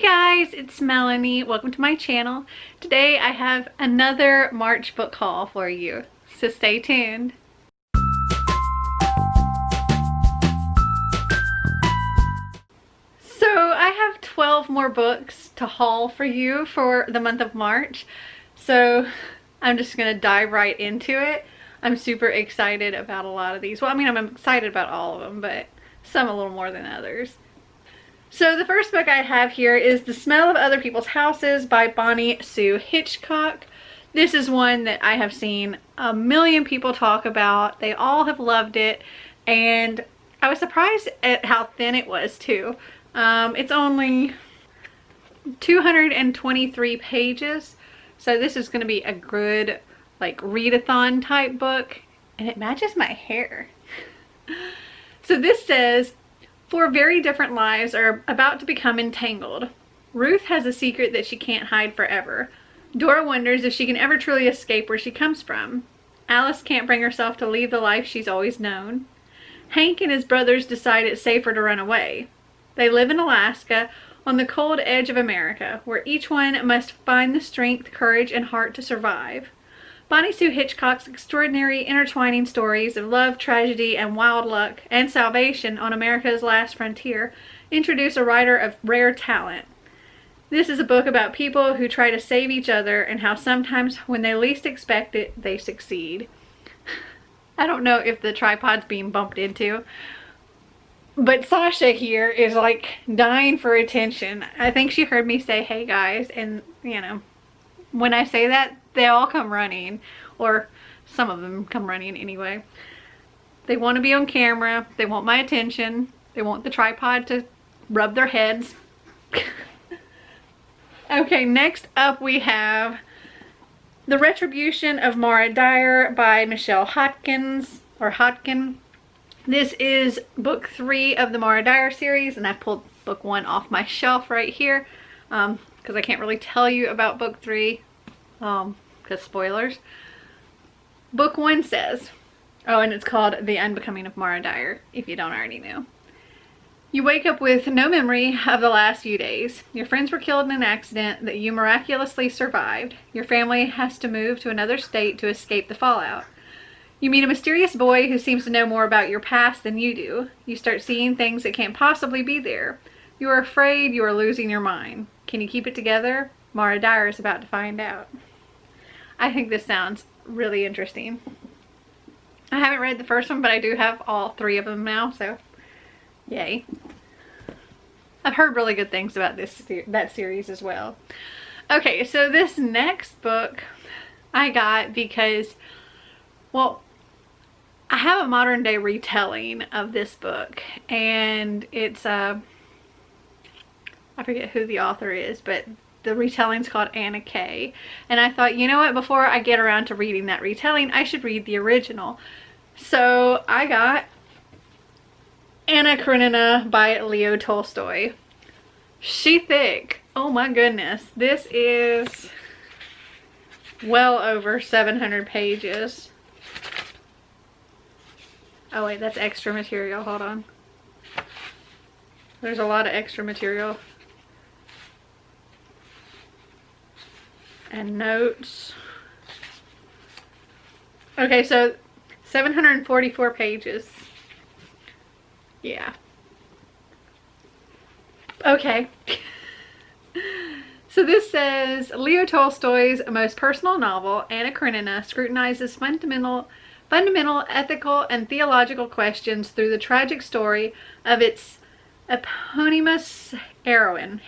Guys, it's Melanie. Welcome to my channel. Today I have another March book haul for you, so stay tuned. So I have 12 more books to haul for you for the month of March, so I'm just gonna dive right into it. I'm super excited about a lot of these. Well, I mean, I'm excited about all of them, but some a little more than others. So the first book I have here is The Smell of Other People's Houses by Bonnie Sue Hitchcock. This is one that I have seen a million people talk about. They all have loved it, and I was surprised at how thin it was too. It's only 223 pages, so this is going to be a good like readathon type book, and it matches my hair. So this says, 4 very different lives are about to become entangled. Ruth has a secret that she can't hide forever. Dora wonders if she can ever truly escape where she comes from. Alice can't bring herself to leave the life she's always known. Hank and his brothers decide it's safer to run away. They live in Alaska, on the cold edge of America, where each one must find the strength, courage, and heart to survive. Bonnie Sue Hitchcock's extraordinary intertwining stories of love, tragedy, and wild luck, and salvation on America's last frontier introduce a writer of rare talent. This is a book about people who try to save each other and how sometimes when they least expect it, they succeed. I don't know if the tripod's being bumped into, but Sasha here is like dying for attention. I think she heard me say, "Hey guys," and you know, when I say that, they all come running, or some of them come running anyway. They want to be on camera, they want my attention, they want the tripod to rub their heads. Okay, next up we have The Retribution of Mara Dyer by Michelle Hodkin. This is book 3 of the Mara Dyer series, and I pulled book 1 off my shelf right here because I can't really tell you about book 3 because spoilers. Book 1 says, oh, and it's called The Unbecoming of Mara Dyer, if you don't already know. You wake up with no memory of the last few days. Your friends were killed in an accident that you miraculously survived. Your family has to move to another state to escape the fallout. You meet a mysterious boy who seems to know more about your past than you do. You start seeing things that can't possibly be there. You are afraid you are losing your mind. Can you keep it together? Mara Dyer is about to find out. I think this sounds really interesting. I haven't read the first one, but I do have all 3 of them now, so yay. I've heard really good things about that series as well. Okay, so this next book I got because, well, I have a modern day retelling of this book, and it's I forget who the author is, but the retelling's called Anna Kay, and I thought, you know what, before I get around to reading that retelling, I should read the original. So I got Anna Karenina by Leo Tolstoy. She thick. Oh my goodness. This is well over 700 pages. Oh wait, that's extra material. Hold on. There's a lot of extra material. And notes. Okay, so 744 pages. Yeah. Okay. So this says, Leo Tolstoy's most personal novel, Anna Karenina, scrutinizes fundamental ethical and theological questions through the tragic story of its eponymous heroine.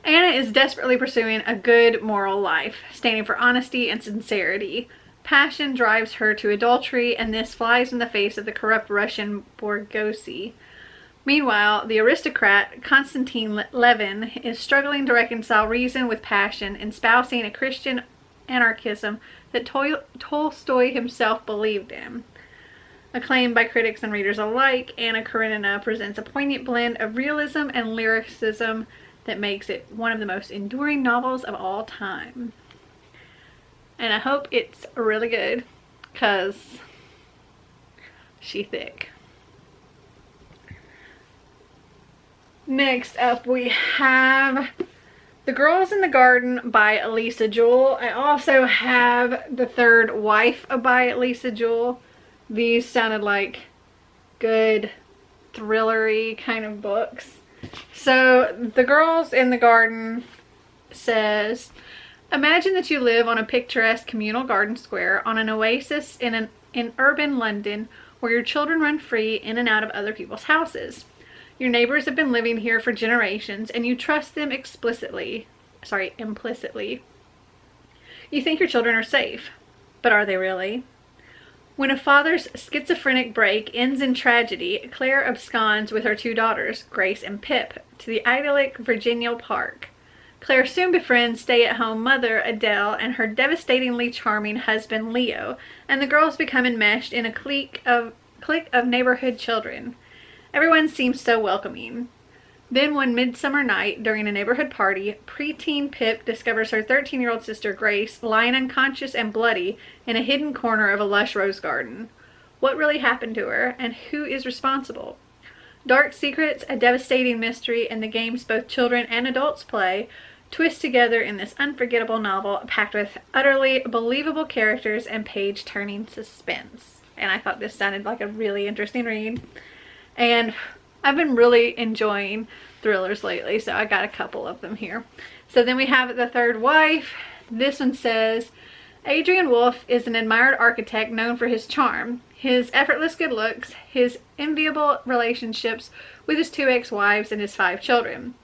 Anna is desperately pursuing a good moral life, standing for honesty and sincerity. Passion drives her to adultery, and this flies in the face of the corrupt Russian bourgeoisie. Meanwhile, the aristocrat Konstantin Levin is struggling to reconcile reason with passion, espousing a Christian anarchism that Tolstoy himself believed in. Acclaimed by critics and readers alike, Anna Karenina presents a poignant blend of realism and lyricism that makes it one of the most enduring novels of all time. And I hope it's really good, because she thick. Next up we have The Girls in the Garden by Elisa Jewell. I also have The Third Wife by Elisa Jewell. These sounded like good thrillery kind of books. So The Girls in the Garden says, imagine that you live on a picturesque communal garden square on an oasis in urban London where your children run free in and out of other people's houses. Your neighbors have been living here for generations and you trust them implicitly. You think your children are safe, but are they really? When a father's schizophrenic break ends in tragedy, Claire absconds with her two daughters, Grace and Pip, to the idyllic Virginia Park. Claire soon befriends stay-at-home mother Adele and her devastatingly charming husband Leo, and the girls become enmeshed in a clique of neighborhood children. Everyone seems so welcoming. Then one midsummer night, during a neighborhood party, preteen Pip discovers her 13-year-old sister Grace lying unconscious and bloody in a hidden corner of a lush rose garden. What really happened to her, and who is responsible? Dark secrets, a devastating mystery, and the games both children and adults play twist together in this unforgettable novel packed with utterly believable characters and page-turning suspense. And I thought this sounded like a really interesting read. And I've been really enjoying thrillers lately, so I got a couple of them here. So then we have The Third Wife. This one says, Adrian Wolfe is an admired architect known for his charm, his effortless good looks, his enviable relationships with his 2 ex-wives and his 5 children.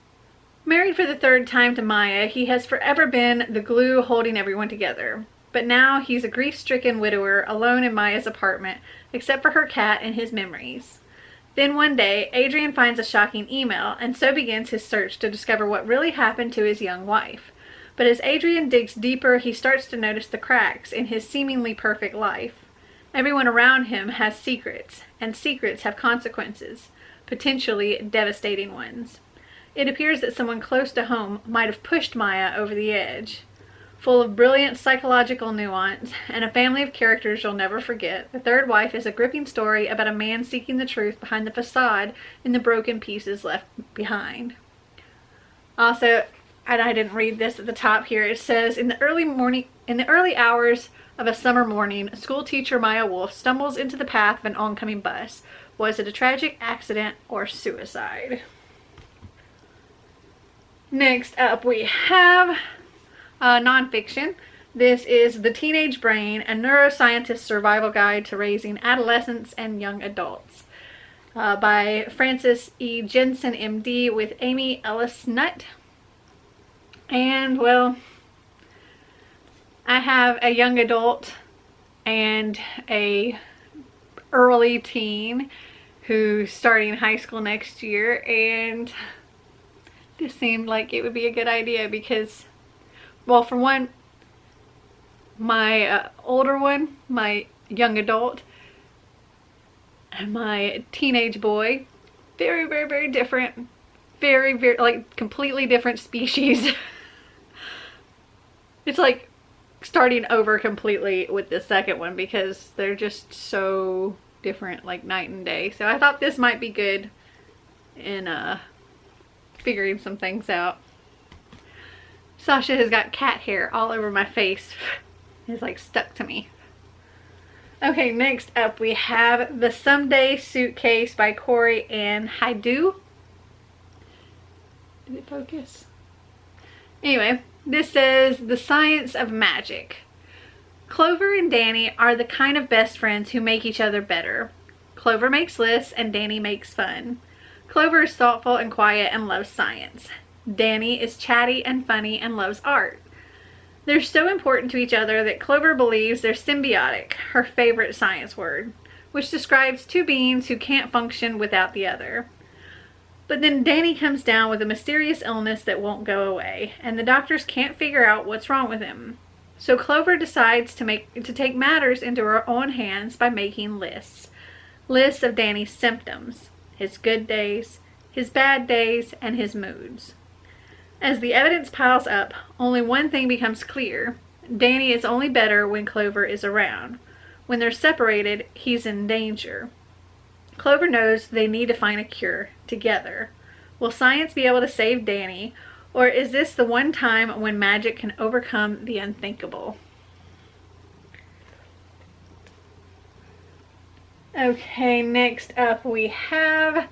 Married for the 3rd time to Maya, he has forever been the glue holding everyone together. But now he's a grief-stricken widower alone in Maya's apartment, except for her cat and his memories. Then one day, Adrian finds a shocking email, and so begins his search to discover what really happened to his young wife. But as Adrian digs deeper, he starts to notice the cracks in his seemingly perfect life. Everyone around him has secrets, and secrets have consequences, potentially devastating ones. It appears that someone close to home might have pushed Maya over the edge. Full of brilliant psychological nuance and a family of characters you'll never forget, The Third Wife is a gripping story about a man seeking the truth behind the facade and the broken pieces left behind. Also, and I didn't read this at the top here, it says, in the early hours of a summer morning, school teacher Maya Wolfe stumbles into the path of an oncoming bus. Was it a tragic accident or suicide? Next up we have nonfiction. This is The Teenage Brain, a neuroscientist's survival guide to raising adolescents and young adults, by Frances E. Jensen, MD, with Amy Ellis Nutt. And, well, I have a young adult and a early teen who's starting high school next year, and this seemed like it would be a good idea because, well, for one, my older one, my young adult, and my teenage boy, very, very, very different. Very, very, like, completely different species. It's like starting over completely with the second one because they're just so different, like night and day. So I thought this might be good in figuring some things out. Sasha has got cat hair all over my face. It's like stuck to me. Okay, next up we have The Someday Suitcase by Corey Ann Haidu. Did it focus? Anyway, this says The Science of Magic. Clover and Danny are the kind of best friends who make each other better. Clover makes lists and Danny makes fun. Clover is thoughtful and quiet and loves science. Danny is chatty and funny and loves art. They're so important to each other that Clover believes they're symbiotic, her favorite science word, which describes 2 beings who can't function without the other. But then Danny comes down with a mysterious illness that won't go away, and the doctors can't figure out what's wrong with him. So Clover decides to take matters into her own hands by making lists. Lists of Danny's symptoms, his good days, his bad days, and his moods. As the evidence piles up, only one thing becomes clear. Danny is only better when Clover is around. When they're separated, he's in danger. Clover knows they need to find a cure together. Will science be able to save Danny? Or is this the one time when magic can overcome the unthinkable? Okay, next up we have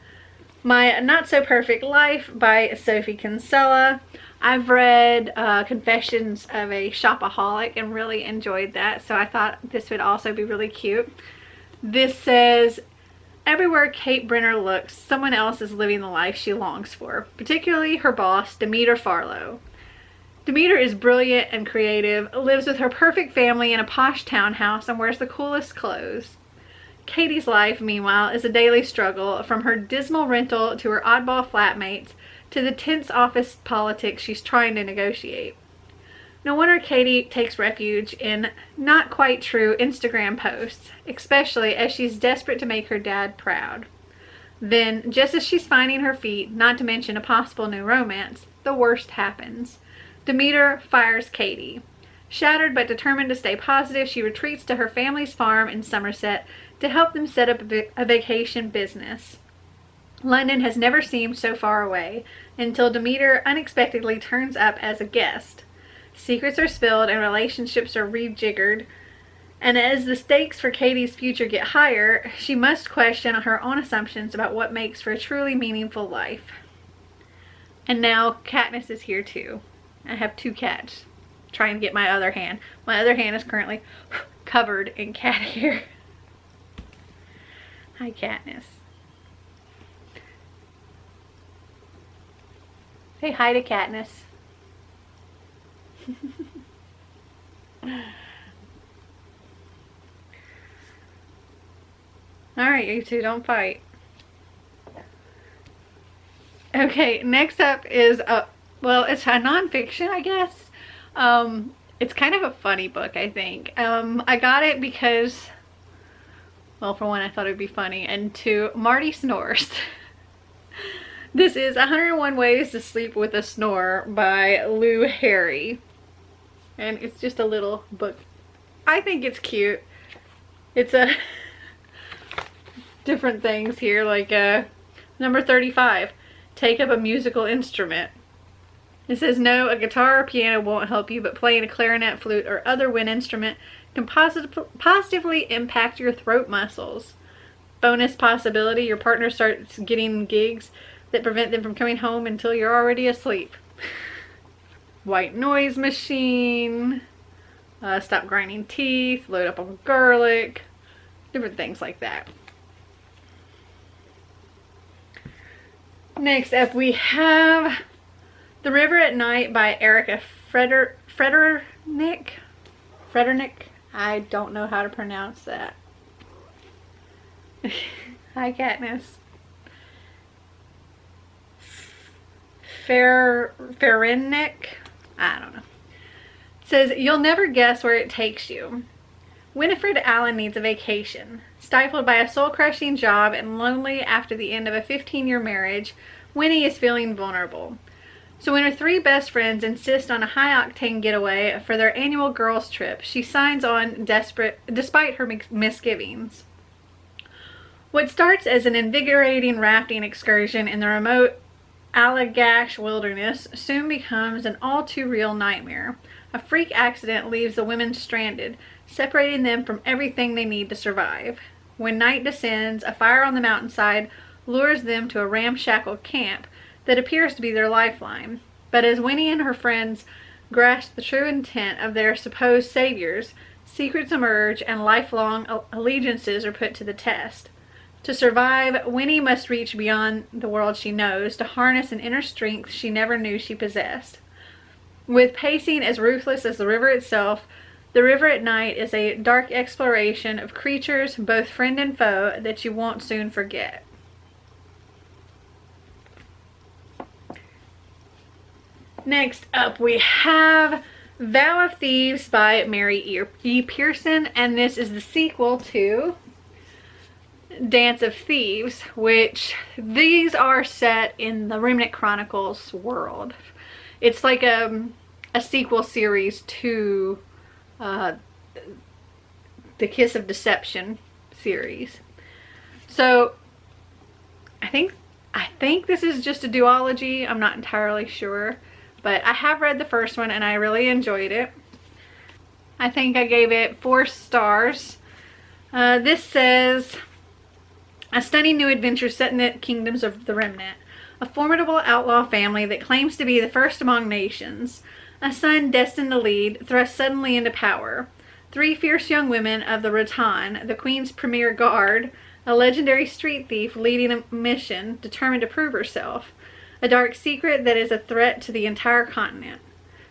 My Not So Perfect Life by Sophie Kinsella. I've read Confessions of a Shopaholic and really enjoyed that, so I thought this would also be really cute. This says, everywhere Kate Brenner looks, someone else is living the life she longs for, particularly her boss, Demeter Farlow. Demeter is brilliant and creative, lives with her perfect family in a posh townhouse, and wears the coolest clothes. Katie's life, meanwhile, is a daily struggle, from her dismal rental to her oddball flatmates to the tense office politics she's trying to negotiate. No wonder Katie takes refuge in not quite true Instagram posts, especially as she's desperate to make her dad proud. Then, just as she's finding her feet, not to mention a possible new romance, the worst happens. Demeter fires Katie. Shattered but determined to stay positive, she retreats to her family's farm in Somerset to help them set up a vacation business. London has never seemed so far away until Demeter unexpectedly turns up as a guest. Secrets are spilled and relationships are rejiggered, and as the stakes for Katie's future get higher, she must question her own assumptions about what makes for a truly meaningful life. And now Katniss is here too. I have 2 cats. Trying to get my other hand. My other hand is currently covered in cat hair. Hi, Katniss. Say hi to Katniss. Alright, you two, don't fight. Okay, next up is well, it's a nonfiction, I guess. It's kind of a funny book, I think. I got it because, well, for one, I thought it would be funny, and 2, Marty snores. This is 101 Ways to Sleep with a Snore by Lou Harry. And it's just a little book. I think it's cute. It's a different things here, like number 35, take up a musical instrument. It says, no, a guitar or piano won't help you, but playing a clarinet, flute, or other wind instrument can positively impact your throat muscles. Bonus possibility, your partner starts getting gigs that prevent them from coming home until you're already asleep. White noise machine, stop grinding teeth, load up on garlic, different things like that. Next up we have The River at Night by Erica Fredernick. I don't know how to pronounce that. Hi, Katniss. Ferennick. I don't know. It says, you'll never guess where it takes you. Winifred Allen needs a vacation. Stifled by a soul-crushing job and lonely after the end of a 15-year marriage, Winnie is feeling vulnerable. So when her 3 best friends insist on a high-octane getaway for their annual girls' trip, she signs on despite her misgivings. What starts as an invigorating rafting excursion in the remote Allagash wilderness soon becomes an all-too-real nightmare. A freak accident leaves the women stranded, separating them from everything they need to survive. When night descends, a fire on the mountainside lures them to a ramshackle camp that appears to be their lifeline. But as Winnie and her friends grasp the true intent of their supposed saviors, secrets emerge and lifelong allegiances are put to the test. To survive, Winnie must reach beyond the world she knows to harness an inner strength she never knew she possessed. With pacing as ruthless as the river itself, The River at Night is a dark exploration of creatures, both friend and foe, that you won't soon forget. Next up we have Vows Eaves by Mary E. Pearson, and this is the sequel to Dance of Thieves, which these are set in the Remnant Chronicles world. It's like a sequel series to the Kiss of Deception series. So I think I think this is just a duology. I'm not entirely sure, but I have read the first one and I really enjoyed it. I think I gave it 4 stars. This says, a stunning new adventure set in the kingdoms of the Remnant. A formidable outlaw family that claims to be the first among nations. A son destined to lead, thrust suddenly into power. 3 fierce young women of the Rattan, the Queen's premier guard. A legendary street thief leading a mission, determined to prove herself. A dark secret that is a threat to the entire continent.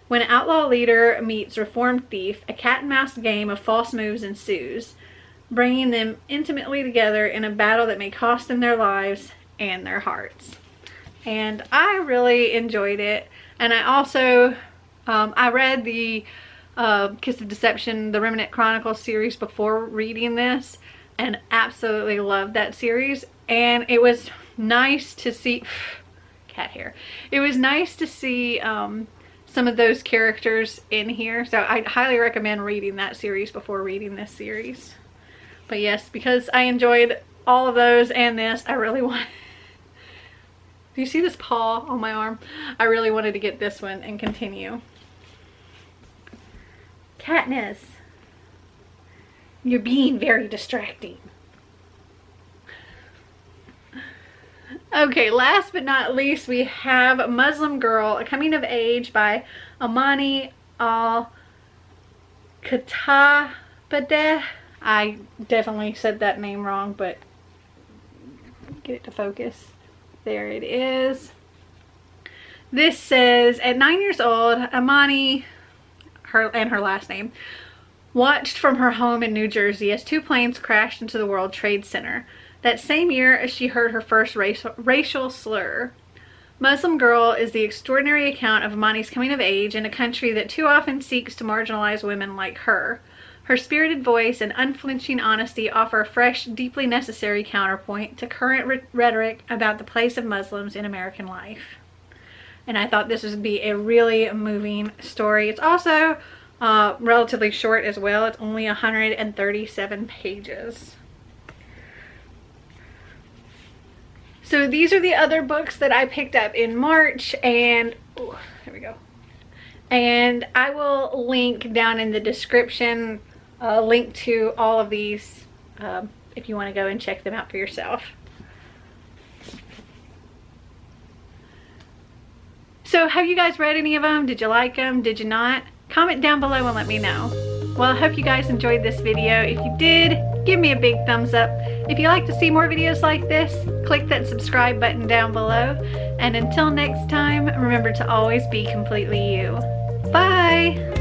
When outlaw leader meets reformed thief, a cat and mouse game of false moves ensues, bringing them intimately together in a battle that may cost them their lives and their hearts. And I really enjoyed it. And I also, I read the Kiss of Deception, the Remnant Chronicles series before reading this, and absolutely loved that series. And it was nice to see, cat hair. It was nice to see some of those characters in here. So I highly recommend reading that series before reading this series. But yes, because I enjoyed all of those and this, I really want... Do you see this paw on my arm? I really wanted to get this one and continue. Katniss, you're being very distracting. Okay, last but not least, we have Muslim Girl, A Coming of Age by Amani Al-Khattabadeh. I definitely said that name wrong, but get it to focus. There it is. This says, at 9 years old, Amani, her last name, watched from her home in New Jersey as 2 planes crashed into the World Trade Center. That same year, she heard her first racial slur. Muslim Girl is the extraordinary account of Amani's coming of age in a country that too often seeks to marginalize women like her. Her spirited voice and unflinching honesty offer a fresh, deeply necessary counterpoint to current rhetoric about the place of Muslims in American life. And I thought this would be a really moving story. It's also relatively short as well. It's only 137 pages. So these are the other books that I picked up in March, and oh, here we go. And I will link down in the description link to all of these if you want to go and check them out for yourself. So have you guys read any of them? Did you like them? Did you not? Comment down below and let me know. Well, I hope you guys enjoyed this video. If you did, give me a big thumbs up. If you'd like to see more videos like this, click that subscribe button down below. And until next time, remember to always be completely you. Bye!